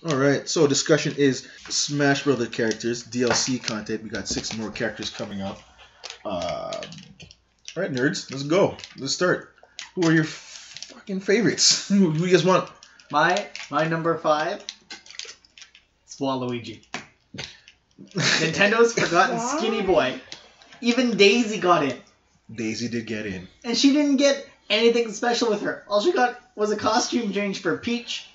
All right. So discussion is Smash Brother characters DLC content. We got 6 more characters coming up. All right, nerds. Let's go. Let's start. Who are your fucking favorites? Who you guys want? My number 5 is Waluigi. Nintendo's Forgotten Skinny Boy. Even Daisy got in. Daisy did get in. And she didn't get anything special with her. All she got was a costume change for Peach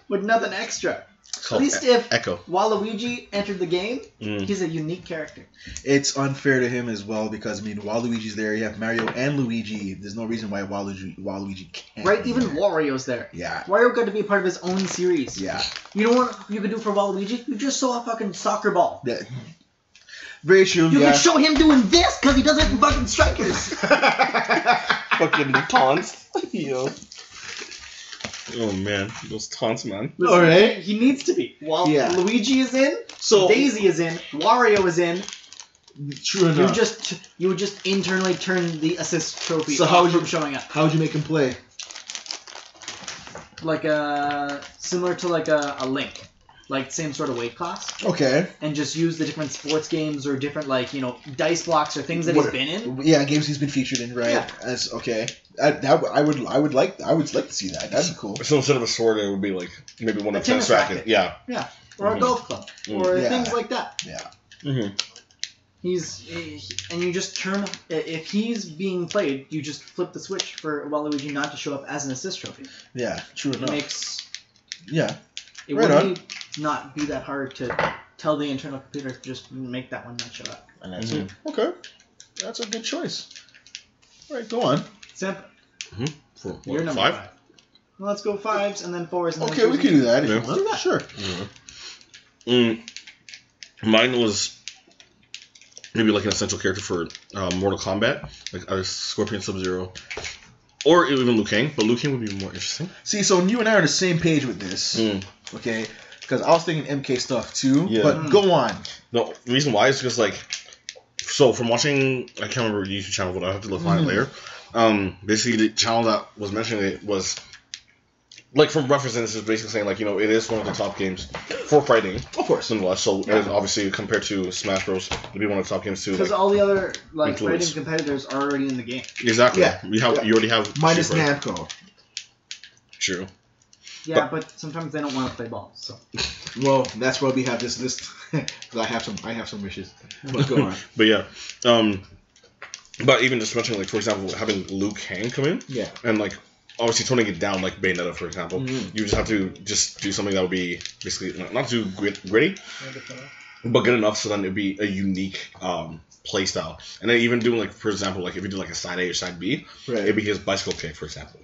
with nothing extra. At least if Echo. Waluigi entered the game, he's a unique character. It's unfair to him as well because, I mean, Waluigi's there. You have Mario and Luigi. There's no reason why Waluigi can't. Right? be Even there. Wario's there. Yeah. Wario got to be a part of his own series. Yeah. You know what you could do for Waluigi? You just saw a fucking soccer ball. Yeah. Very true. You could show him doing this because he does it in fucking Strikers. Fucking taunts. Yo. Oh man, those taunts, man. Listen, All right. He needs to be. While Yeah. Luigi is in, So Daisy is in, Wario is in. true enough. You would just internally turn the assist trophy So off how would from you- showing up. How would you make him play? Like similar to like a Link. Like same sort of weight class. Okay. And just use the different sports games or different like, dice blocks or things that he's been in. Yeah, games he's been featured in, right? Yeah. As okay. I would like to see that. That'd be cool. So instead of a sword, it would be like maybe one A of tennis tennis racket. racket. Yeah. Yeah. Or a golf club. Or Yeah. things like that. Yeah. Mm-hmm. And you just turn, if he's being played, you just flip the switch for Waluigi not to show up as an assist trophy. Yeah. True It enough. makes, Yeah. it Right wouldn't not be that hard to tell the internal computer to just make that one not show up. And that's it. Okay. That's a good choice. All right, go on. Simple. For You're what, number 5? 5. Well, let's go 5s and then 4s. And Okay, then we 2s. can do that if Yeah. you want. Sure. Mine was maybe like an essential character for Mortal Kombat, like either Scorpion, Sub-Zero, or even Liu Kang. But Liu Kang would be more interesting. See, so you and I are on the same page with this. Okay? Because I was thinking MK stuff too. Yeah. But go on. No, the reason why is because like, so from watching, I can't remember the YouTube channel, but I have to look find it later. Basically the channel that was mentioning it was like from reference, and this is basically saying like, it is one of the top games for fighting, Of course. nonetheless. So obviously compared to Smash Bros, it'd be one of the top games too. Because Like, all the other like influence. fighting competitors are already in the game. exactly. Yeah. You already have Minus Street Fighter. Namco. True. Yeah, but sometimes they don't want to play ball. So Well, that's why we have this list. Because I have some wishes. But go on. But yeah, but even just mentioning like, for example, having Liu Kang come in, Yeah. and like obviously toning it down like Bayonetta, for example, you just have to just do something that would be basically not too gritty, but good enough so then it'd be a unique play style. And then even doing like, for example, like if you do like a side A or side B, Right. it'd be his bicycle kick, for example.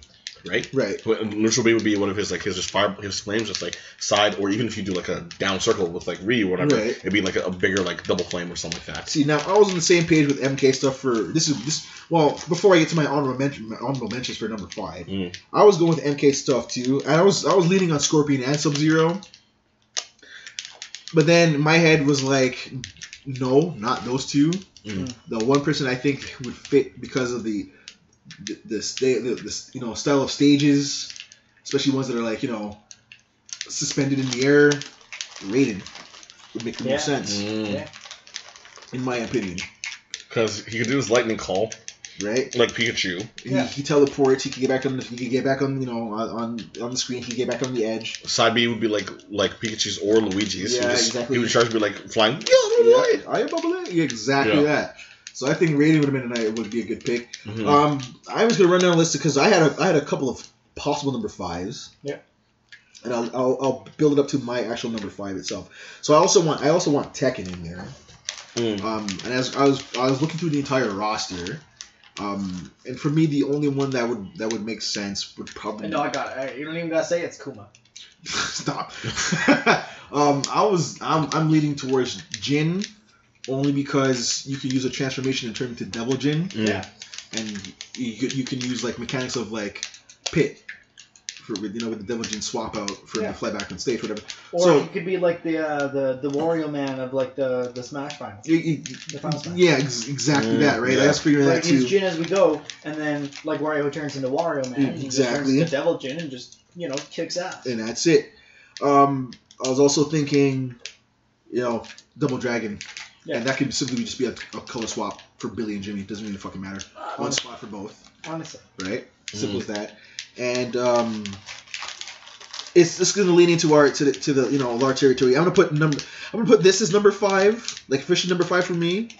Right? Right. So neutral B would be one of his like his flames, just like side, or even if you do like a down circle with like Ryu or whatever, Right. it'd be like a bigger like double flame or something like that. See, now I was on the same page with MK stuff for this. Well, before I get to my honorable mentions for number 5, I was going with MK stuff too, and I was leaning on Scorpion and Sub-Zero, but then my head was like, no, not those two. The one person I think would fit because of the style of stages, especially ones that are like suspended in the air. Raiden would make the most sense, yeah. in my opinion. Because he could do his lightning call, Right? like Pikachu. He teleports. He can get back on. He can get back on. On the screen. He can get back on the edge. Side B would be like Pikachu's or Luigi's. Yeah, exactly. He would charge be like flying. I am Bubble. Exactly Yeah. that. So I think Raiden would be a good pick. Mhm. I was gonna run down a list because I had a couple of possible number 5s. Yeah. And I'll build it up to my actual number 5 itself. So I also want Tekken in there. And as I was looking through the entire roster, and for me the only one that would make sense would probably No, I got it. You don't even gotta say it's Kuma. stop. I'm leaning towards Jin, only because you can use a transformation and turn into Devil Jin. Yeah. And you can use like mechanics of like Pit with the Devil Jin swap out for the fly back on stage, whatever. Or So it could be like the Wario Man of like the Smash finals. The final Smash. yeah, exactly that, right? Yeah. I was figuring Like that use too. Jin as we go, and then like Wario turns into Wario Man, he just turns Exactly. into Devil Jin and just kicks ass. And that's it. I was also thinking, Double Dragon. Yeah. And that could simply just be a color swap for Billy and Jimmy. It doesn't really fucking matter. One spot for both. Honestly. Right? Simple as that. And it's just gonna lean into the large territory. I'm gonna put this as number 5, like officially number 5 for me.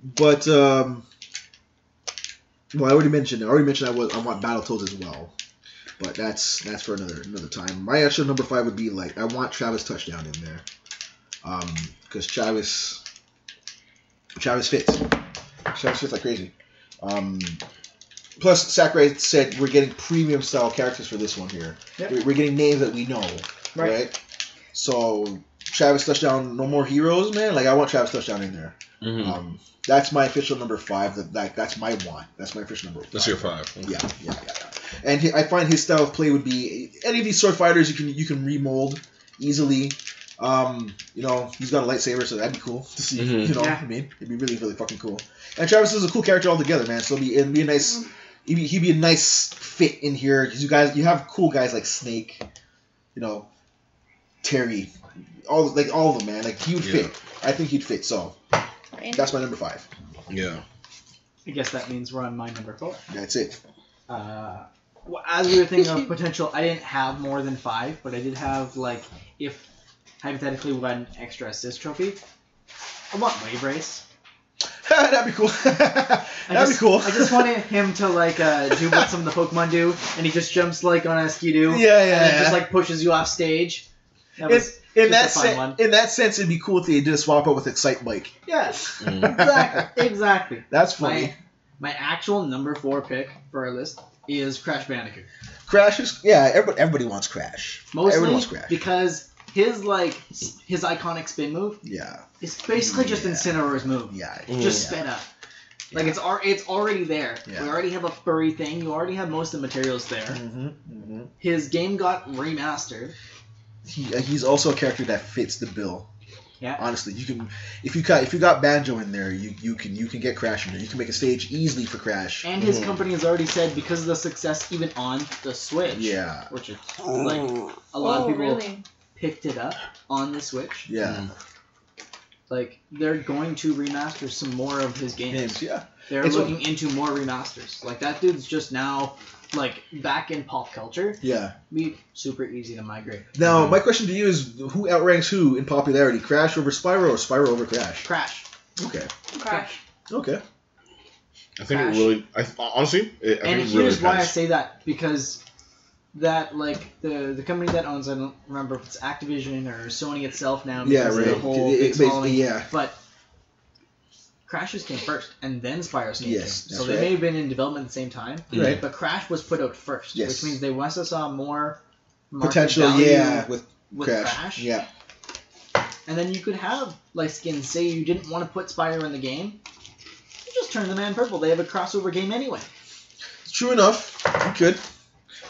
But I already mentioned I want Battletoads as well. But that's for another time. My actual number 5 would be I want Travis Touchdown in there. Because Travis fits. Travis fits like crazy. Plus, Sakurai said we're getting premium style characters for this one here. Yep. We're getting names that we know, right? So Travis Touchdown, no more heroes, man. I want Travis Touchdown in there. Mm-hmm. That's my official number 5. That's my one. That's my official number 5. That's your 5. Okay. Yeah. And I find his style of play would be any of these sword fighters you can remold easily. He's got a lightsaber, so that'd be cool to see. Mm-hmm. What I mean? It'd be really, really fucking cool. And Travis is a cool character altogether, man. So it'd be a nice. He'd be a nice fit in here because you have cool guys like Snake, Terry, all of them, man. He would fit. I think he'd fit. So that's my number 5. Yeah. I guess that means we're on my number 4. That's it. As we were thinking of potential, I didn't have more than 5, but I did have if hypothetically we got an extra assist trophy, I want Wave Race. That'd be cool. That'd be cool. I just wanted him to do what some of the Pokemon do, and he just jumps on a Skidoo. Yeah. And just pushes you off stage. In that sense, it'd be cool if they did a swap out with Excitebike. Yes, exactly. That's funny. My actual number 4 pick for our list is Crash Bandicoot. Crash is everybody wants Crash. Everybody wants Crash because his iconic spin move. Yeah. It's basically just Incineroar's move. Yeah. Just spin up. It's already there. Yeah. We already have a furry thing. You already have most of the materials there. Mm-hmm. Mm-hmm. His game got remastered. He's also a character that fits the bill. Yeah. Honestly, you can if you got Banjo in there, you can get Crash in there. You can make a stage easily for Crash. And his company has already said because of the success even on the Switch. Yeah. Which is a lot of people picked it up on the Switch. Yeah. They're going to remaster some more of his games. Yeah. They're looking into more remasters. That dude's just now back in pop culture. Yeah. Be super easy to migrate. Now, my question to you is who outranks who in popularity? Crash over Spyro or Spyro over Crash? Crash. Okay. Crash. Okay. I think Crash. It really honestly here's really why I say that because that the company that owns, I don't remember if it's Activision or Sony itself now because of the whole but Crash's came first and then Spyro's came. Yes, so they may have been in development at the same time. Right. But Crash was put out first, which means they must have saw more potential with Crash. Yeah. And then you could have skins say you didn't want to put Spyro in the game. You just turn the man purple. They have a crossover game anyway. True enough. You could.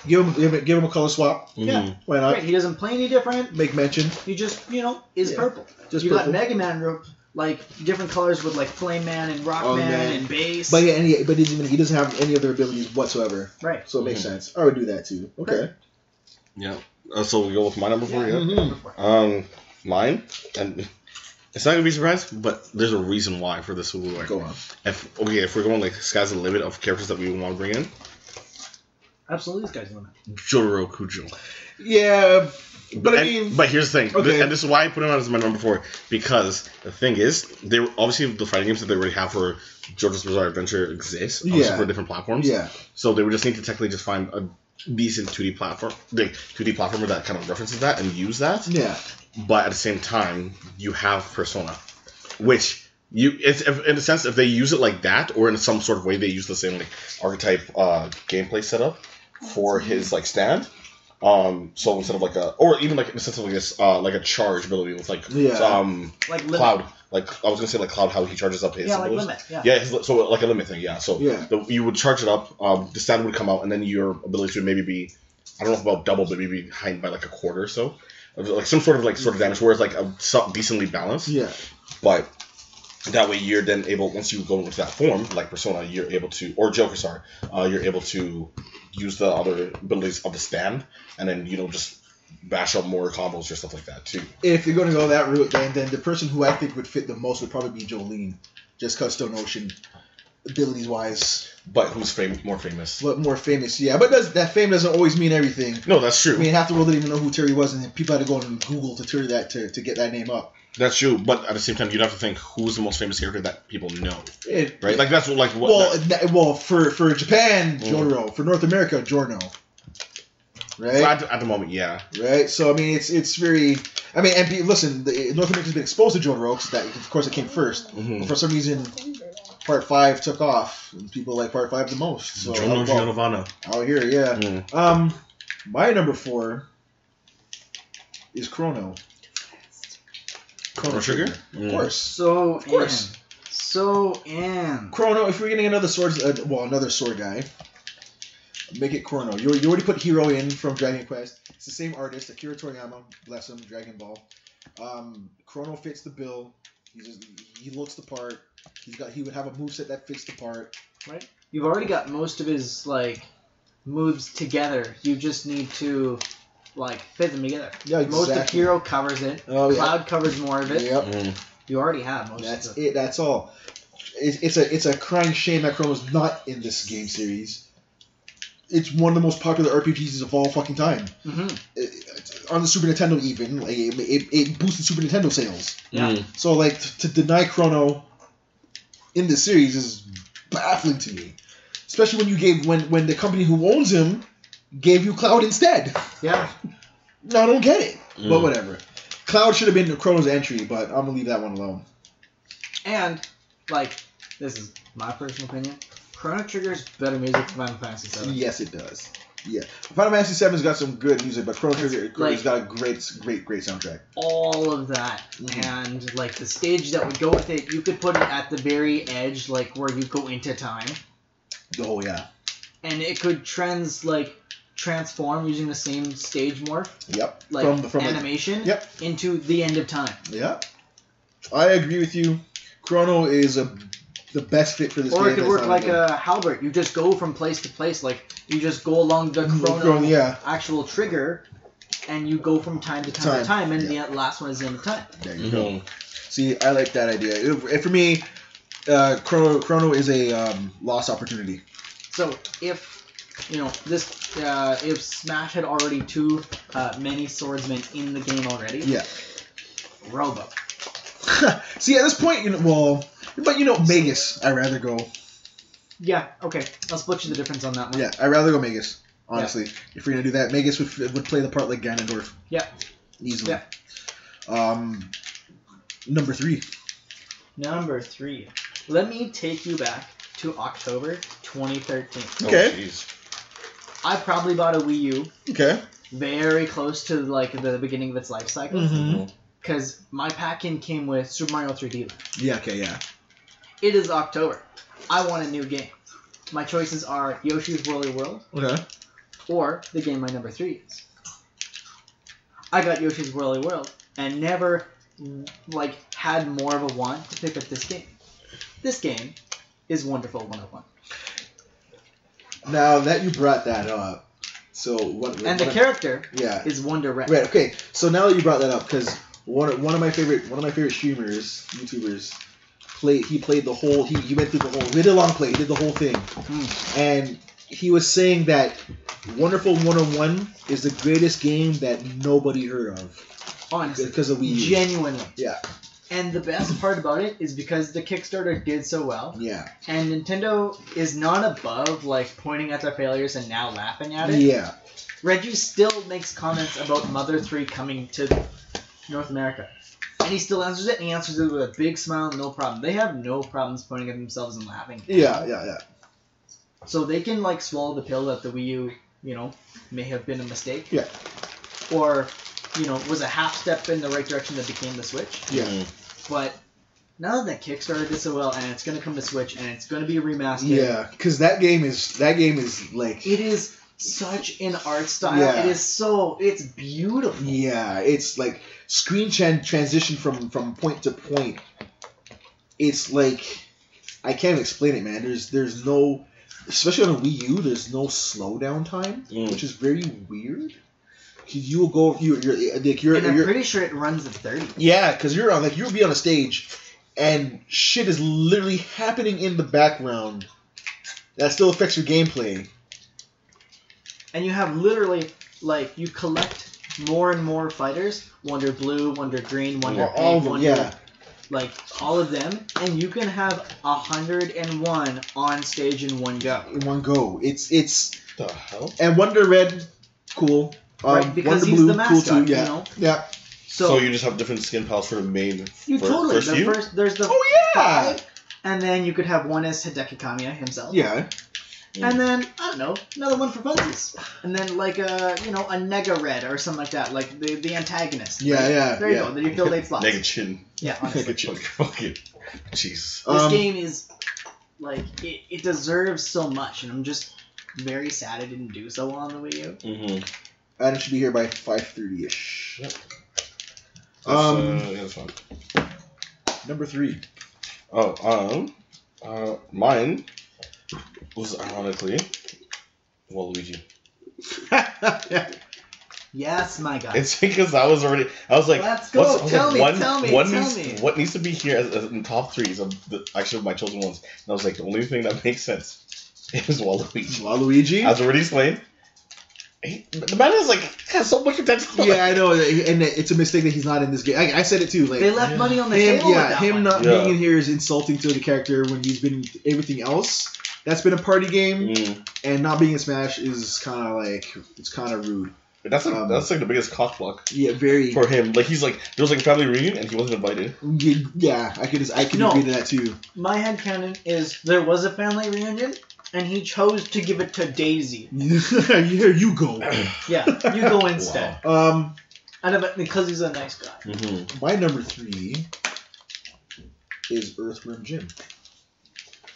Give him a color swap. Mm-hmm. Yeah. Why not? Right. He doesn't play any different. Make mention. He just, is purple. Just you purple. got Mega Man, different colors with Flame Man and Rock Man and Bass. But he doesn't have any other abilities whatsoever. Right. So it makes sense. I would do that too. Okay. Right. Yeah. So we go with my number 4. Yeah. Mm-hmm. Mine, and it's not gonna be a surprise, but there's a reason why for this award. Go on. If we're going sky's the limit of characters that we want to bring in. Absolutely, sky's the limit. Jotaro Kujo. Yeah. But but here's the thing, okay. And this is why I put him out as my number 4, because the thing is, they were obviously the fighting games that they already have for JoJo's Bizarre Adventure exist, for different platforms. Yeah. So they would just need to technically just find a decent 2D platformer that kind of references that and use that. Yeah. But at the same time, you have Persona, which it's in a sense if they use it like that, or in some sort of way they use the same archetype gameplay setup for his stand. So instead of or even in the sense of this, a charge ability with Cloud, I was gonna say Cloud, how he charges up his limit, so a limit thing, so you would charge it up, the stand would come out, and then your ability would maybe be, I don't know if about double, but maybe behind by a quarter or so, some sort of damage, where it's decently balanced, but that way you're then able, once you go into that form, like Persona, you're able to, or Joker, you're able to use the other abilities of the stand, and then, just bash up more combos or stuff like that too. If you're going to go that route, then the person who I think would fit the most would probably be Jolene, just because Stone Ocean, abilities wise. But who's more famous? But more famous, yeah. But that fame doesn't always mean everything. No, that's true. I mean, half the world didn't even know who Terry was, and people had to go on Google to Terry that to get that name up. That's true, but at the same time, you'd have to think who's the most famous character that people know, right? Like that's what. Well, for Japan, Jotaro. For North America, Giorno. Right. At the moment, yeah. Right. So I mean, it's very. I mean, and listen, North America's been exposed to Jotaro because of course it came first. But for some reason, Part 5 took off, and people like Part 5 the most. So Giovanna. Out here, yeah. My number 4 is Chrono. Chrono Trigger? Of course. So Chrono, if we're getting another sword guy, make it Chrono. You already put Hero in from Dragon Quest. It's the same artist, Akira Toriyama, bless him, Dragon Ball. Chrono fits the bill. He looks the part. He would have a moveset that fits the part. Right. You've already got most of his moves together. You just need to fit them together. Yeah, exactly. Most of Hero covers it. Oh, Cloud covers more of it. Yep. You already have most. That's it. That's all. It's a crying shame that Chrono's not in this game series. It's one of the most popular RPGs of all fucking time. On the Super Nintendo, even it boosted Super Nintendo sales. Yeah. So to deny Chrono in this series is baffling to me, especially when the company who owns him gave you Cloud instead. Yeah. No, I don't get it. But whatever. Cloud should have been Chrono's entry, but I'm gonna leave that one alone. And this is my personal opinion. Chrono Trigger's better music than Final Fantasy VII. Yes, it does. Yeah, Final Fantasy VII's got some good music, but Chrono Trigger's got a great soundtrack. All of that, and the stage that would go with it, you could put it at the very edge, where you go into time. Oh yeah. And it could transform using the same stage morph. Yep. From animation. Yep. Into the end of time. Yep. I agree with you. Chrono is the best fit for this game. Or it could work like a halberd. You just go from place to place. You just go along the Chrono actual trigger, and you go from time to time, and the last one is the end of time. There you go. See, I like that idea. For me, Chrono is a lost opportunity. So if if Smash had already too many swordsmen in the game already, yeah, Robo. See, at this point, but Magus, I'd rather go. Yeah, okay. I'll split you the difference on that one. Yeah, I'd rather go Magus, honestly. Yeah. If we're going to do that, Magus would play the part like Ganondorf. Yeah. Easily. Yeah. Number 3. Number 3. Let me take you back to October 2013. Okay. Oh, I probably bought a Wii U. Okay. Very close to the beginning of its life cycle. Because my pack-in came with Super Mario 3D Land. Yeah, okay, yeah. It is October. I want a new game. My choices are Yoshi's Woolly World. Okay. Or the game my number 3 is. I got Yoshi's Woolly World and never had more of a want to pick up this game. This game is Wonderful 101. Now that you brought that up, so the character is Wonder Red. Right. Okay. So now that you brought that up, because one of my favorite streamers, YouTubers, played the whole. He went through the whole. We did a long play. He did the whole thing, and he was saying that Wonderful 101 is the greatest game that nobody heard of. Honestly, because of Wii U. Genuinely. Yeah. And the best part about it is because the Kickstarter did so well. Yeah. And Nintendo is not above pointing at their failures and now laughing at it. Yeah. Reggie still makes comments about Mother 3 coming to North America. And he still answers it, and he answers it with a big smile, no problem. They have no problems pointing at themselves and laughing. Yeah. So they can swallow the pill that the Wii U, may have been a mistake. Yeah. Or, was a half step in the right direction that became the Switch. Yeah. But now that Kickstarter did so well, and it's going to come to Switch, and it's going to be remastered. Yeah, because that game is It is such an art style. Yeah. It's beautiful. Yeah, it's screen transition from point to point. It's I can't explain it, man. There's no, especially on a Wii U, there's no slowdown time, which is very weird. you'll go. I'm pretty sure it runs at 30. Yeah, because you'll be on a stage, and shit is literally happening in the background that still affects your gameplay. And you have literally you collect more and more fighters. Wonder Blue, Wonder Green, Wonder Pink, all of them, Wonder, all of them, and you can have 101 on stage in one go. In one go, it's the hell. And Wonder Red, cool. Right, because Wonder he's Blue, the mascot, cool too. Yeah, you know? Yeah. So you just have different skin palettes for the main. You totally. First there's the five, and then you could have one as Hideki Kamiya himself. Yeah. And then I don't know, another one for funsies, and then a Nega Red or something like that, like the antagonist. Yeah, right? yeah. There you go. Then you fill 8 slots. Nega Chin. Yeah, honestly. Nega Chin. Fucking jeez. This game is it deserves so much, and I'm just very sad it didn't do so well on the Wii U. Mm-hmm. And it should be here by 5:30ish. Yep. That's fine. Number 3. Mine was ironically Waluigi. Yes, my God. It's because I was like, let's go. Tell me. What needs to be here as in top 3s of my chosen ones? And I was like, the only thing that makes sense is Waluigi. Waluigi? As already explained, the man has so much potential. Yeah, I know, and it's a mistake that he's not in this game. I said it too. They left money on the table. Yeah, him not being in here is insulting to the character when he's been in everything else. That's been a party game, and not being in Smash is kind of rude. That's the biggest cock block. Yeah, very for him. There was a family reunion and he wasn't invited. Yeah, I could agree to that too. My headcanon is there was a family reunion and he chose to give it to Daisy. Here you go. Yeah, you go instead. Wow. Because he's a nice guy. Mm-hmm. My number 3 is Earthworm Jim.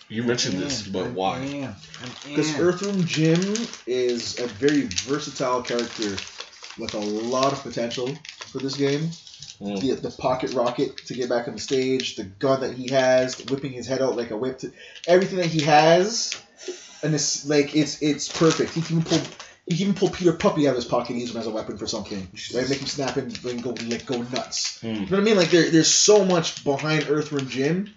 You mentioned this, but why? Because Earthworm Jim is a very versatile character with a lot of potential for this game. The pocket rocket to get back on the stage, the gun that he has, whipping his head out like a whip, everything that he has, and it's perfect. He can even pull Peter Puppy out of his pocket and use him as a weapon for something. Right? Make him snap and go nuts. You know what I mean? There's so much behind Earthworm Jim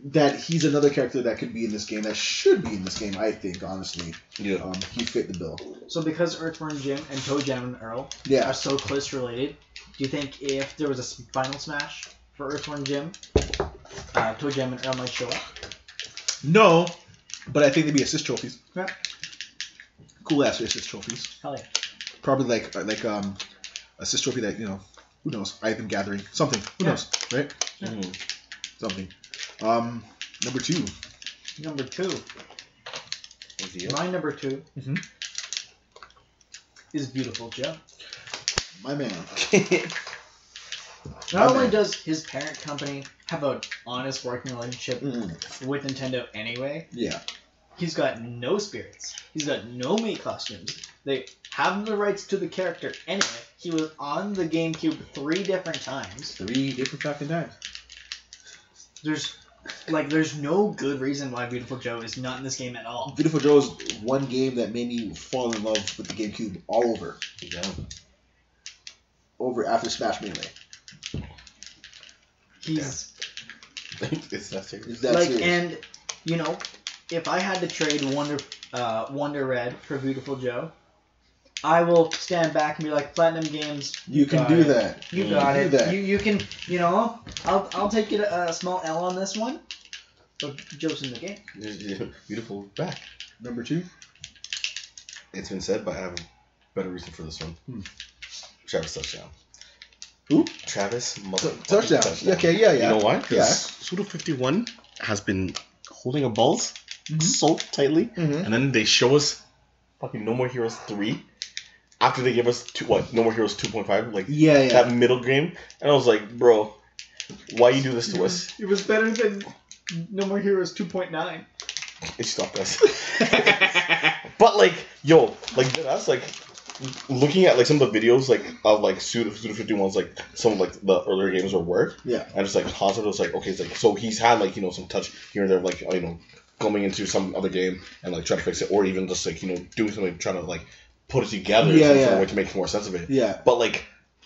that he's another character that could be in this game, that should be in this game, I think, honestly. Yeah. He fit the bill. So because Earthworm Jim and Toe Jam and Earl are so close related, do you think if there was a final Smash for Earthworm Jim, Toe Jam and Earl might show up? No, but I think they'd be assist trophies. Yeah. Cool ass assist trophies. Hell yeah. Probably assist trophy that, who knows, Item Gathering. Something. Who knows, right? Yeah. Something. Number 2. Number 2. My number 2 is Beautiful Joe. My man. Not only does his parent company have an honest working relationship with Nintendo anyway, he's got no spirits. He's got no Mii costumes. They have the rights to the character anyway. He was on the GameCube 3 different times. 3 different fucking times. There's no good reason why Beautiful Joe is not in this game at all. Beautiful Joe is one game that made me fall in love with the GameCube all over. Yeah. Over after Smash Melee. It's that serious. Serious. And if I had to trade Wonder Red for Beautiful Joe, I will stand back and be like, Platinum Games. You can do that. You got it. You can. I'll take it a small L on this one. But Joe's in the game. Beautiful back. Number 2. It's been said, but I have a better reason for this one. Travis Touchdown. Who? Travis Touchdown. Okay, yeah. You know why? Because Suda51 has been holding a balls so tightly, and then they show us fucking No More Heroes 3 after they give us No More Heroes 2.5, that middle game, and I was like, bro, why you do this to us? It was better than No More Heroes 2.9. It stopped us. But that's looking at some of the videos of Suda 51's some of the earlier games were. Yeah. And just Hanzo was okay, so he's had some touch here and there coming into some other game and trying to fix it, or even just doing something trying to put it together in some sort of way to make more sense of it. Yeah. But like,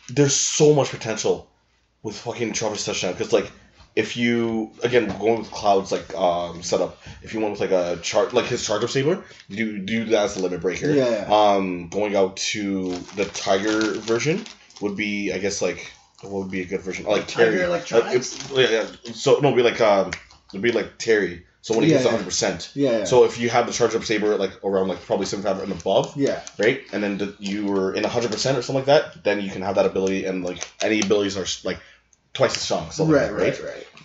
there's so much potential with fucking Traverse Touchdown because like, if you again going with Cloud's like setup, if you went with like a like his Charger Saber, do that as the limit breaker. Yeah. Going out to the Tiger version would be, I guess, like what would be a good version? Like Tiger Electronics. So no, it'd be like Terry. So when he gets 100%. Yeah. So if you have the Charge Up Saber like around like probably 75 and above. Yeah. Right, and then you were in 100% or something like that, then you can have that ability, and like any abilities are like twice as strong. So right.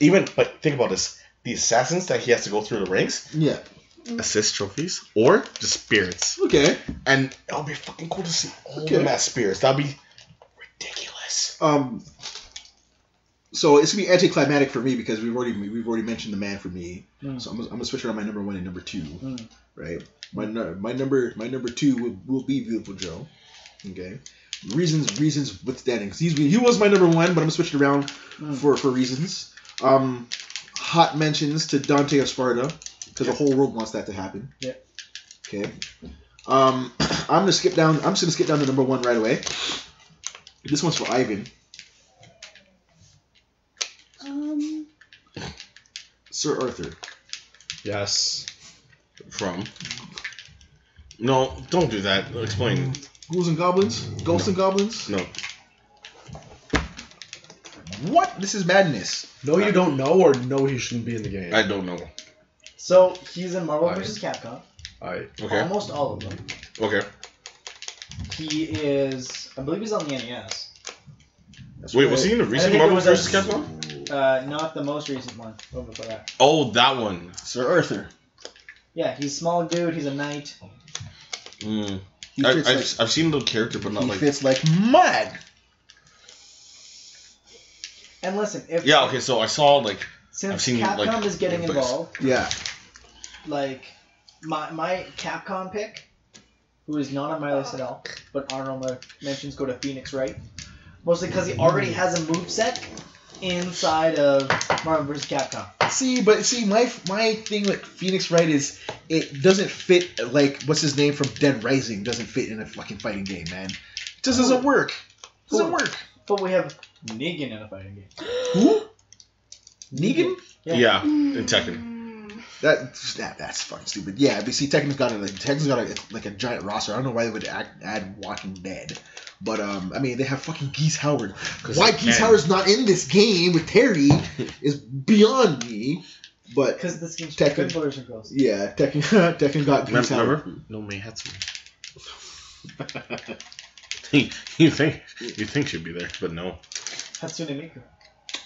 Even, but think about this: the assassins that he has to go through the ranks. Yeah. Assist trophies or just spirits. Okay. And it'll be fucking cool to see all them as spirits. That'd be ridiculous. So it's gonna be anticlimactic for me because we've already mentioned the man for me. So I'm gonna switch around my number 1 and number 2. Right. My number 2 will be Beautiful Joe. Okay. Reasons withstanding. He was my number 1, but I'm gonna switch it around for reasons. Hot mentions to Dante of Sparta because the whole world wants that to happen. Yeah. Okay. I'm just gonna skip down to number 1 right away. This one's for Ivan. Sir Arthur. Yes. From. No, don't do that. Explain. Ghouls and Goblins? Ghosts and Goblins? No. What? This is madness. No, you don't know, or no, he shouldn't be in the game. I don't know. So he's in Marvel vs. Capcom. Okay. Almost all of them. Okay. He is, I believe he's on the NES. Wait, was he in the recent Marvel vs. Capcom? Not the most recent one. Over for that. Oh, that one. Sir Arthur. Yeah, he's small dude. He's a knight. I've seen the character, but not like. He fits like mud. And listen, if okay, so I saw like. Since I've seen, Capcom like, is getting involved. Yeah. Like, my Capcom pick, who is not on my list at all, but honorable mentions go to Phoenix Wright, mostly because he already has a moveset inside of Marvel vs. Capcom. My thing with Phoenix Wright is it doesn't fit, like, what's his name from Dead Rising doesn't fit in a fucking fighting game, man. It just doesn't work. Doesn't work. But we have Negan in a fighting game. Who? Negan? Yeah, in Tekken. That's fucking stupid. Yeah, but see, Tekken's got a giant roster. I don't know why they would add Walking Dead. But, I mean, they have fucking Geese Howard. Why Geese Howard's not in this game with Terry is beyond me. But because this game's Tekken, boys and girls. Yeah, Tekken got Geese Howard. No Meihatsu. you think she'd be there, but no. Hatsune Miku.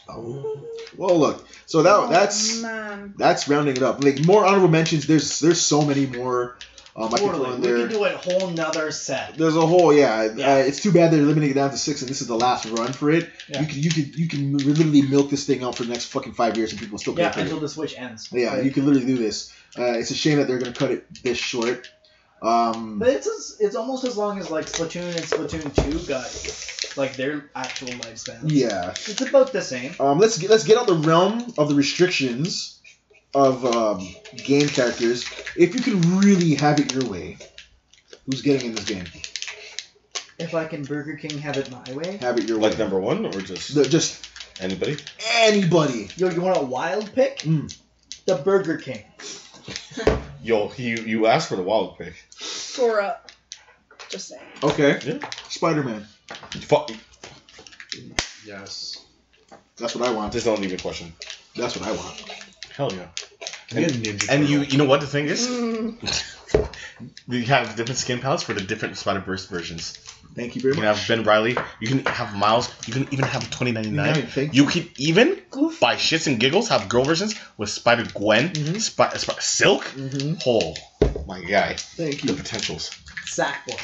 Oh. Well, look. So that's rounding it up. Like, more honorable mentions. There's so many more. I can throw in there. We can do a whole nother set. There's a whole it's too bad they're limiting it down to 6, and this is the last run for it. Yeah. You can literally milk this thing out for the next fucking 5 years, and people still play it. Until the Switch ends. Yeah, you can literally do this. It's a shame that they're gonna cut it this short. But it's almost as long as like Splatoon and Splatoon 2 got like their actual lifespans. Yeah, it's about the same. Let's get out the realm of the restrictions of game characters. If you can really have it your way, who's getting in this game? If I can Burger King have it my way, have it your way. Like number 1 or just anybody? Anybody. Yo, you want a wild pick? The Burger King. Yo, you asked for the wild pick. Sora. Just saying. Okay. Yeah. Spider-Man. Fuck. Yes. That's what I want. This don't even question. That's what I want. Hell yeah. And you know what the thing is? You have different skin palettes for the different Spider-Verse versions. Thank you very much. You can have Ben Reilly. You can have Miles. You can even have 2099. You can even, by shits and giggles, have girl versions with Spider-Gwen, Silk. Oh, my guy. Thank you. The potentials. Sackboy.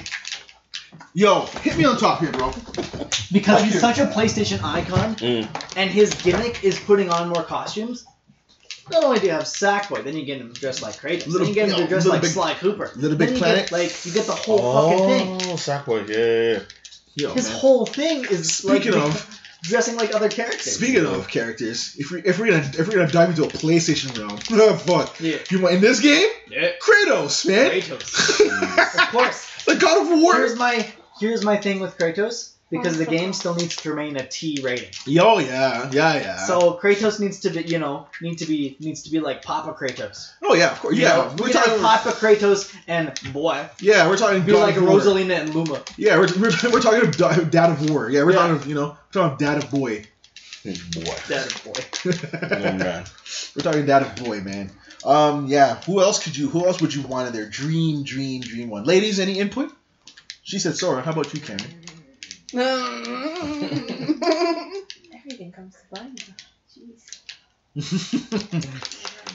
Yo, hit me on top here, bro. Because he's such a PlayStation icon, and his gimmick is putting on more costumes. Not only do you have Sackboy, then you get him dressed like Kratos. Then you get him dressed like Sly Cooper. Little Big Planet. You get the whole fucking thing. Oh, Sackboy, yeah. Yo, his whole thing is dressing like other characters. Speaking of characters, if we're gonna dive into a PlayStation realm, fuck. Yeah. You want in this game? Yeah. Kratos, man. Kratos. Of course. Like God of War. Here's my thing with Kratos. Because the game still needs to remain a T rating. Oh yeah. So Kratos needs to be, needs to be like Papa Kratos. Oh yeah, of course. Yeah, we're talking Papa Kratos and boy. Yeah, we're talking. Be like Rosalina and Luma. Yeah, we're talking Dad of War. Yeah, we're talking Dad of Boy. Boy. Dad of Boy. Oh man. We're talking Dad of Boy, man. Yeah. Who else would you want in there? Dream one. Ladies, any input? She said Sora. How about you, Cameron? Everything comes to mind. Jeez.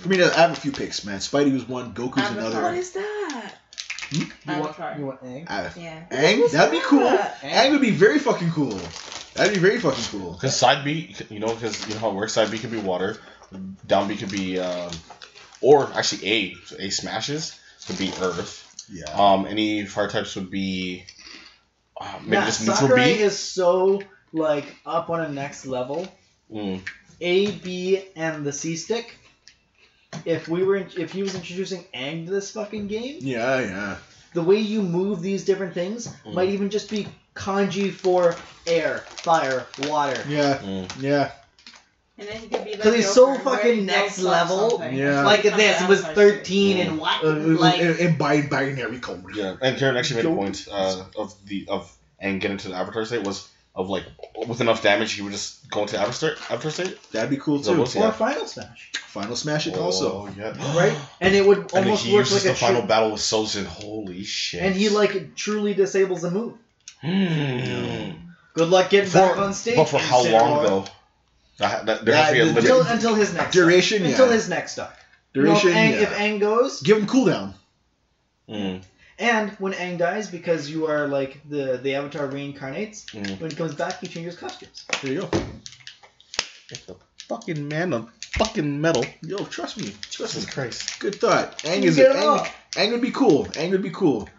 I mean, I have a few picks, man. Spidey was one. Goku's another. What is that? You want Aang? Yeah. Aang? That'd be cool. That? Aang would be very fucking cool. That'd be very fucking cool. Because side B, because you know how it works. Side B could be water, down B could be, or actually A. So A smashes could be Earth. Yeah. Any fire types would be maybe just neutral Sakurai B. is so like up on a next level. A, B, and the C stick. If he was introducing Aang to this fucking game, Yeah. the way you move these different things might even just be kanji for air, fire, water. Yeah. Yeah. And then he could be like. Because he's so fucking next level. Yeah. Like at this, it was 13 and what? In binary code. Yeah, and Karen actually made a point of Aang getting to the Avatar state was of like with enough damage he would just go into Avatar state. That'd be cool too. Or Final Smash. Final Smash it also. Yeah. Right? And it would almost he work uses like the final battle with Sojin. Holy shit. And he like truly disables the move. Good luck getting back on stage. But for how long though? There has to be a limit. Until his next duration. Stock. Until his next stock. Duration. If Aang goes, give him cooldown. And when Aang dies, because you are like the Avatar reincarnates, when he comes back, he changes costumes. There you go. Get the fucking man on fucking metal. Yo, trust me. Jesus Christ. Good thought. Aang would be cool. Aang would be cool.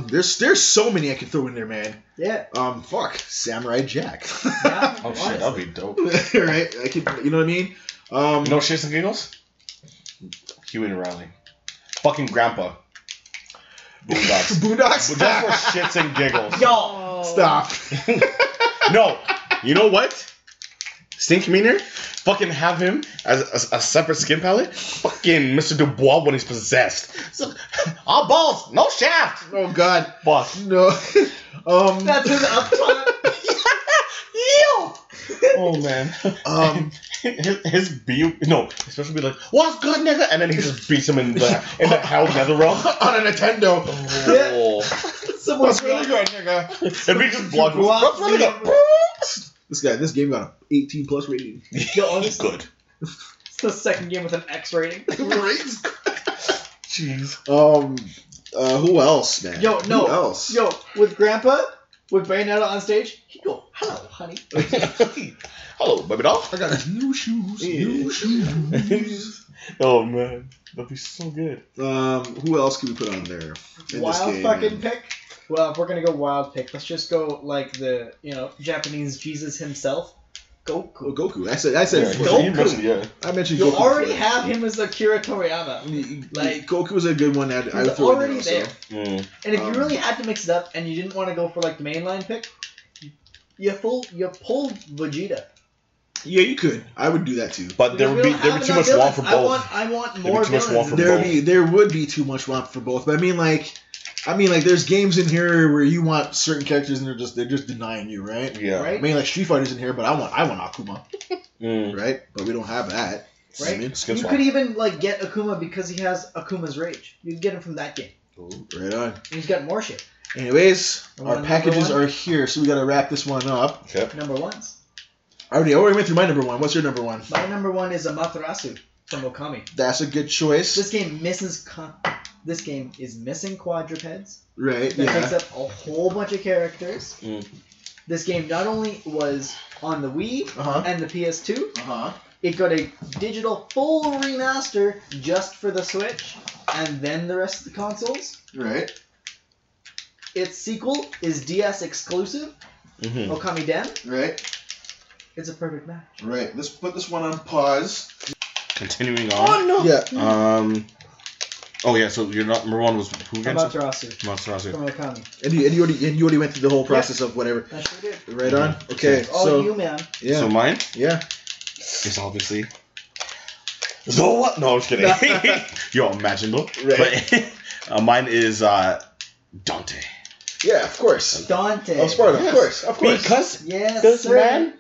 There's so many I could throw in there, man. Yeah. Fuck. Samurai Jack. Yeah, oh shit, that'd be dope. Right? I could, you know what I mean? No shits and giggles? Huey and Riley. Fucking Grandpa. Boondocks. Boondocks? Just for shits and giggles. Yo! Stop. No. You know what? Stink Meaner? Fucking have him as a separate skin palette? Fucking Mr. Dubois when he's possessed. So, all balls, no shaft! Oh god. Fuck. No. That's his up top. Yo! Oh man. His especially be like, what's good, nigga? And then he just beats him in the hell nether realm on a Nintendo. Oh. Someone's really good, nigga. And he just blocked him. What's really good? This game got an 18 plus rating. He's good. It's the second game with an X rating. Right? Jeez. Who else, man? Yo, no. Who else? Yo, with Grandpa, with Bayonetta on stage, he'd go, hello, honey. Hello, baby doll. I got new shoes. New shoes. Oh man, that'd be so good. Who else can we put on there? Wild fucking pick. Well, if we're gonna go wild pick, let's just go like the Japanese Jesus himself, Goku. Oh, Goku. I said Goku. I mentioned you Goku. You already have him as Akira Toriyama. Like Goku's a good one. I'd throw already in there. Also. And if you really had to mix it up, and you didn't want to go for like the mainline pick, you pull Vegeta. Yeah, you could. I would do that too. But there would be too much want for both. I want more villains. There would be too much want for both. But I mean, there's games in here where you want certain characters and they're just denying you, right? Yeah. Right? I mean, like Street Fighter's in here, but I want Akuma, right? But we don't have that. Right? I mean, you could even get Akuma because he has Akuma's Rage. You can get him from that game. Ooh, right on. And he's got more shit. Anyways, our packages are here, so we gotta wrap this one up. Okay. Number ones. I already went through my number one. What's your number one? My number one is Amaterasu from Okami. That's a good choice. This game is missing quadrupeds. Right. That takes up a whole bunch of characters. This game not only was on the Wii and the PS2, it got a digital full remaster just for the Switch, and then the rest of the consoles. Right. Its sequel is DS exclusive, Okami Den. Right. It's a perfect match. Right. Let's put this one on pause. Continuing on. Oh no! Yeah. Oh yeah, so you're not number 1 was who again? Amaterasu. Amaterasu. From Okami. And you already went through the whole process of whatever. I sure did. Right on. Okay. All you, man. Yeah. So mine? Yeah. It's obviously. So what? No, I'm just kidding. Yo, imagine though. Right. But mine is Dante. Yeah, of course. Dante. Of course, of course, of course. Because yes, this sir. man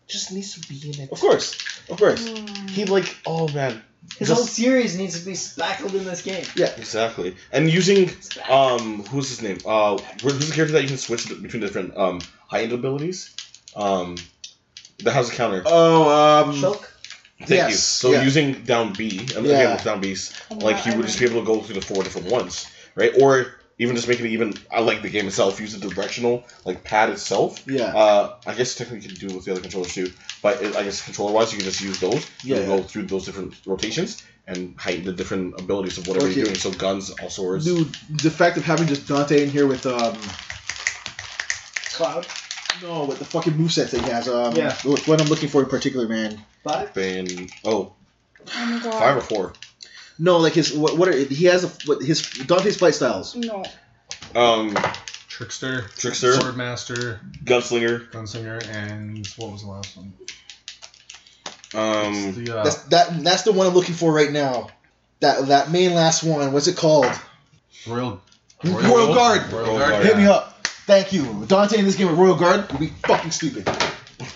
just needs to be in it. Of course, of course. He like, oh man. His whole series needs to be spackled in this game. Yeah, exactly. And using who's his name? Who's the character that you can switch between different heightened abilities? That has a counter. Shulk. Thank you. So using down B, and again with down B's, like he would just be able to go through the 4 different ones, right? Or even just making it even. I like the game itself. Use the directional like pad itself. Yeah. I guess technically you can do it with the other controllers too, but I guess controller wise you can just use those. Yeah. Go through those different rotations and heighten the different abilities of whatever you're doing. So guns, all swords. Dude, the fact of having just Dante in here with Cloud. No, with the fucking movesets that he has. Yeah. What I'm looking for in particular, man. 5. And Oh my god. 5 or 4. No, like his he has his Dante's fight styles. No. Trickster, Swordmaster, Gunslinger, Gunslinger, and what was the last one? That's the one I'm looking for right now. That main last one. What's it called? Royal Guard. Royal Guard. Hit me up. Thank you. Dante in this game with Royal Guard would be fucking stupid.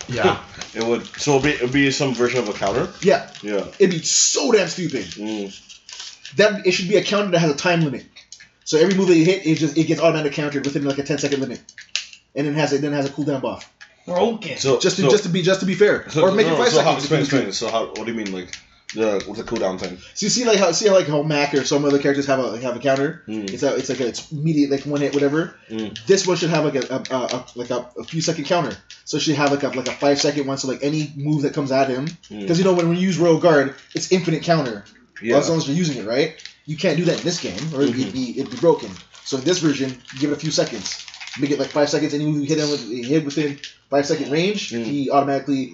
Yeah. It would. So it'd be some version of a counter. Yeah. Yeah. It'd be so damn stupid. It should be a counter that has a time limit. So every move that you hit, it gets automatic countered within like a 10-second limit, and then has a cooldown buff. Broken. So just to be fair, or make it 5 seconds. Explain. So what do you mean like what's the cooldown thing? So you see how Mac or some other characters have a counter. It's immediate like one hit whatever. This one should have like a few second counter. So it should have like a 5 second one. So like any move that comes at him, because when we use Royal Guard, it's infinite counter. Yeah. As long as you're using it right, you can't do that in this game, or it'd be broken. So in this version, you give it a few seconds. Make it like 5 seconds. Any move you hit within 5 second range, he automatically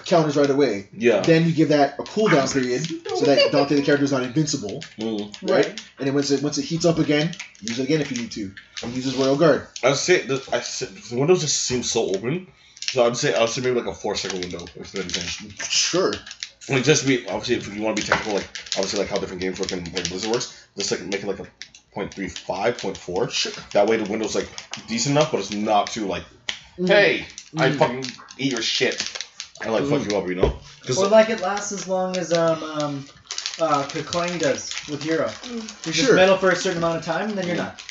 counters right away. Yeah. Then you give that a cooldown period so that Dante the character is not invincible. Right. And then once it heats up again, use it again if you need to. And use his Royal Guard. The windows just seem so open. So I'd say maybe like a 4 second window. Sure. Like just be obviously if you want to be technical, like obviously like how different games work and like Blizzard works, just like make it like a 0.35, 0.4. Sure. That way the window's like decent enough, but it's not too like, hey, I fucking eat your shit. I like fuck you up, you know? Or like it lasts as long as Kaklang does with Hero. You're just metal for a certain amount of time, and then you're not.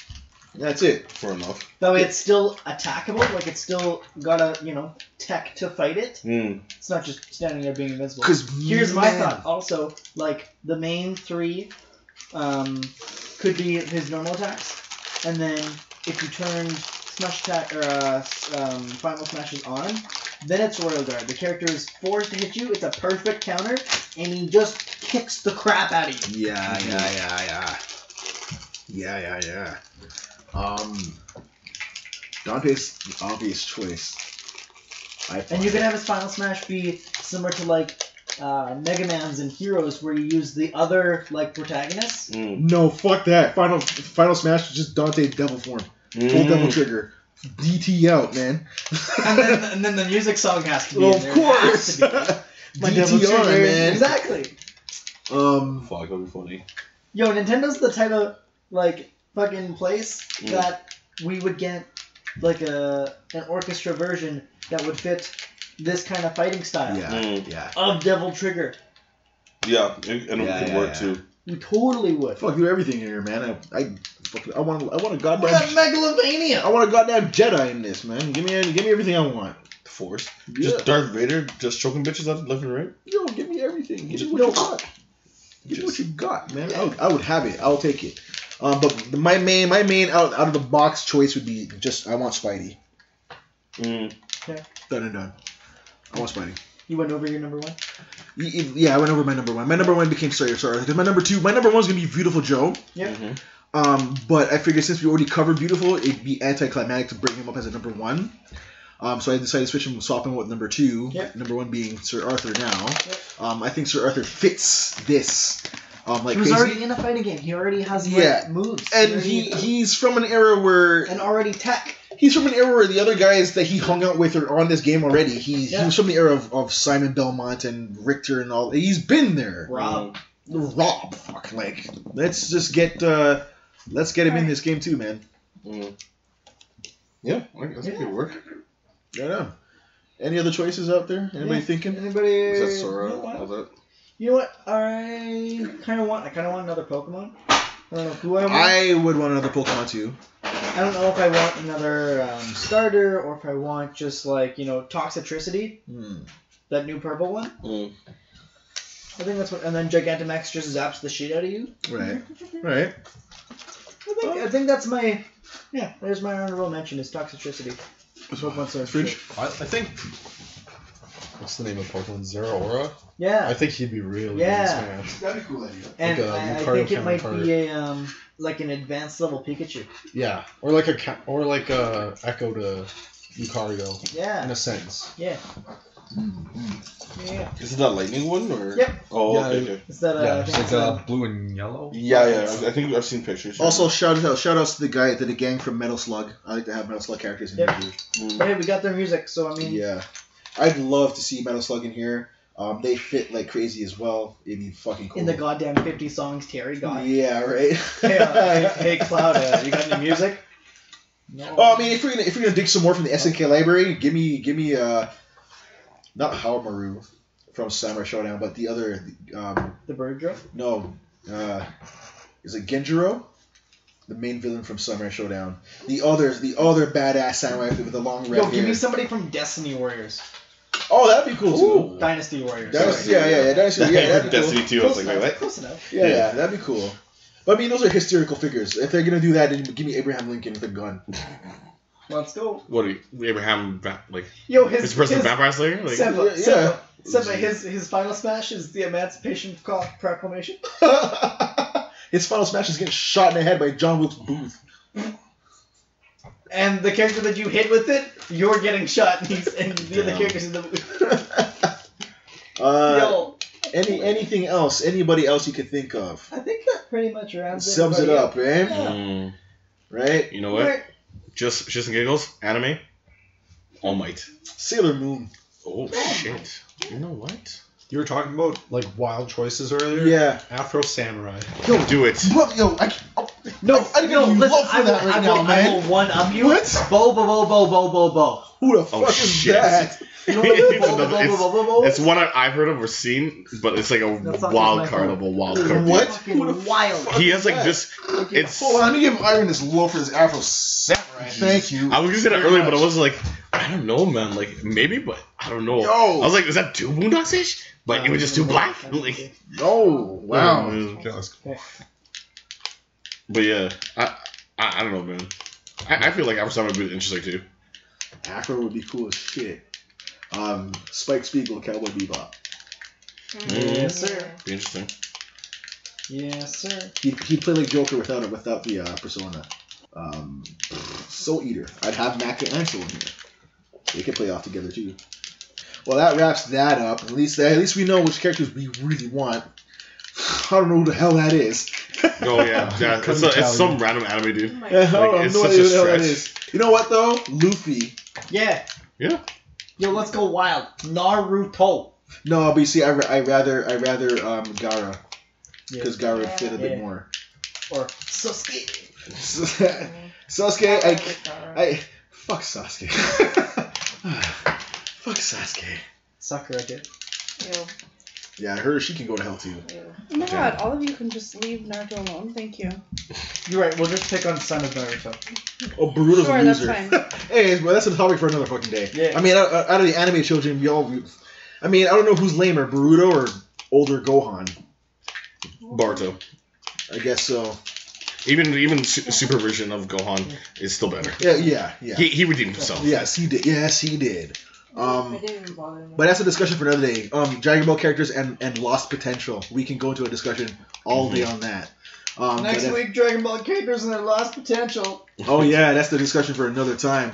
That's it. Fair enough. That way it's still attackable, like it's still got a, tech to fight it. It's not just standing there being invincible. Here's my thought. Also, like, the main 3 could be his normal attacks, and then if you turn Smash Attack, or Final Smashes on, then it's Royal Guard. The character is forced to hit you, it's a perfect counter, and he just kicks the crap out of you. Yeah. Dante's the obvious choice. And you can have his Final Smash be similar to like Mega Man's and Heroes, where you use the other like protagonists. No, fuck that. Final Smash is just Dante devil form. Full devil trigger. DT out, man. and then the music song has to be in there. Of course. My devil trigger, man. Exactly. Fuck, that'd be funny. Yo, Nintendo's the type of like fucking place that we would get like an orchestra version that would fit this kind of fighting style. Of Devil Trigger. Yeah, and it could work too. We totally would. Fuck you, everything here, man. I want a goddamn. We got Megalovania. I want a goddamn Jedi in this, man. Give me everything I want. The Force. Just Darth Vader, just choking bitches left and right. Yo, give me everything. Give me what you got. Give me what you got, man. I would have it. I'll take it. But my main out of the box choice would be just I want Spidey. Okay. Done and done. I want Spidey. You went over your number 1? Yeah, I went over my number 1. My number 1 became Sawyer, because my number 1's gonna be Beautiful Joe. Yeah. But I figured since we already covered Beautiful, it'd be anticlimactic to bring him up as a number 1. So I decided to switch him, swap him with number 2. Yep. Number 1 being Sir Arthur now. Yep. I think Sir Arthur fits this Like he was crazy. already in a fighting game. He already has moves. And he's from an era where already tech. He's from an era where the other guys that he hung out with are on this game already. He was from the era of Simon Belmont and Richter and all. He's been there. Rob, fuck. Like, let's just get him in this game too, man. Yeah, I think it could work. I know. Any other choices out there? Anybody thinking? Anybody? Is that Sora? You know what? I kind of want another Pokemon. I don't know who I want. I would want another Pokemon too. I don't know if I want another starter or if I want just like Toxicity, that new purple one. I think that's what. And then Gigantamax just zaps the shit out of you. Right. I think that's my. Yeah, there's my honorable mention is Toxicity. Pokemon Sword. I think. What's the name of Pokemon? Zeraora? Yeah. I think he'd be really good in Smash. That'd be cool idea. And I think it might be a like an advanced level Pikachu. Yeah, or like a Echo to Lucario. Yeah. In a sense. Yeah. Yeah. Is it that lightning one or? Yep. Oh, yeah, okay. Is that it's like blue and yellow. Yeah. I think I've seen pictures. Also, shout outs to the gang from Metal Slug. I like to have Metal Slug characters in here too. But hey, we got their music, so I mean. Yeah, I'd love to see Metal Slug in here. They fit like crazy as well. It'd be fucking cool. In the goddamn 50 songs Terry got. Yeah, right. Hey Cloud, you got any music? No. Oh, I mean, if you're gonna dig some more from the SNK library, give me not Haomaru from Samurai Showdown, but the other the bird girl. No, is it Genjiro? The main villain from Samurai Showdown. The other badass samurai with the long red hair. Give me somebody from Destiny Warriors. Oh, that'd be cool too. Dynasty Warriors. Yeah, Dynasty. Yeah, that'd be Destiny cool. 2. I was like, wait, what? Close enough. Yeah, that'd be cool. But I mean, those are hysterical figures. If they're gonna do that, then give me Abraham Lincoln with a gun. Let's go. What are you, Abraham like? Yo, his person Vampire Slayer? Like, Seba, his final smash is the Emancipation Proclamation. His final smash is getting shot in the head by John Wilkes Booth. And the character that you hit with it, you're getting shot, and the other characters in the movie. Anything else? Anybody else you could think of? I think that pretty much rounds sums it up, right? Yeah. Right? You know what? Right. Just in giggles, anime, All Might. Sailor Moon. Oh shit! You know what? You were talking about like wild choices earlier. Yeah. Afro Samurai. Yo, do it. I will one up you. What? Bo. Who the fuck is shit. that? You know it's one I've heard of or seen, but it's like a wild card of a wild card. What? Wild. He has like this. It's. Hold on, let me give Iron this low for this Afro Samurai. Thank you. I was gonna say that earlier, but I was like, I don't know, man. Like maybe, but I don't know. Yo. I was like, is that too Boondocks-ish? But it was just too black. Like, oh wow. But yeah, I don't know, man. I feel like Afro Samurai would be interesting too. Afro would be cool as shit. Spike Spiegel, Cowboy Bebop. Yes, sir. Be interesting. Yes, sir. He'd play like Joker without the persona. Soul Eater. I'd have Maka and Soul in here. They could play off together too. Well, that wraps that up. At least we know which characters we really want. I don't know who the hell that is. Oh yeah, it's some random anime dude. I don't know who the hell that is. You know what though? Luffy. Yeah. Yeah. Yo, let's go wild. Naruto. No, but you see, I rather Gaara, because Gaara would fit a bit more. Or Sasuke. Sasuke, I fuck Sasuke. Fuck Sasuke. Sakura did. Ew. Yeah, she can go to hell too. Ew. Oh my god, all of you can just leave Naruto alone. Thank you. You're right, we'll just pick on Son of Naruto. Oh, Boruto's a loser. That's fine. Hey, well, that's a topic for another fucking day. Yeah. I mean, out of the anime children, I don't know who's lamer, Boruto or older Gohan. Boruto. I guess so. Even super version of Gohan is still better. Yeah. He redeemed himself. Yes, he did. I didn't even bother me. But that's a discussion for another day. Dragon Ball characters and lost potential. We can go into a discussion all day on that. Next week, Dragon Ball characters and their lost potential. Oh yeah, that's the discussion for another time.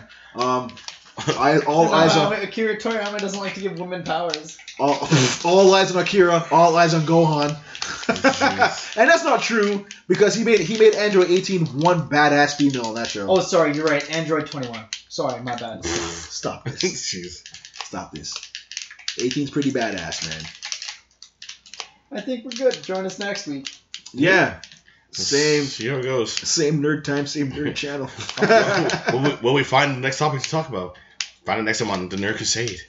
All eyes on Akira Toriyama doesn't like to give women powers. All eyes on Akira. All eyes on Gohan. And that's not true because he made Android 18 one badass female on that show. Oh, sorry, you're right. Android 21. Sorry, my bad. Stop this. Jeez. Stop this. 18's pretty badass, man. I think we're good. Join us next week. Yeah. Same. See how it goes. Same nerd time, same nerd channel. What we find the next topic to talk about? Find it next time on the Nerd Crusade.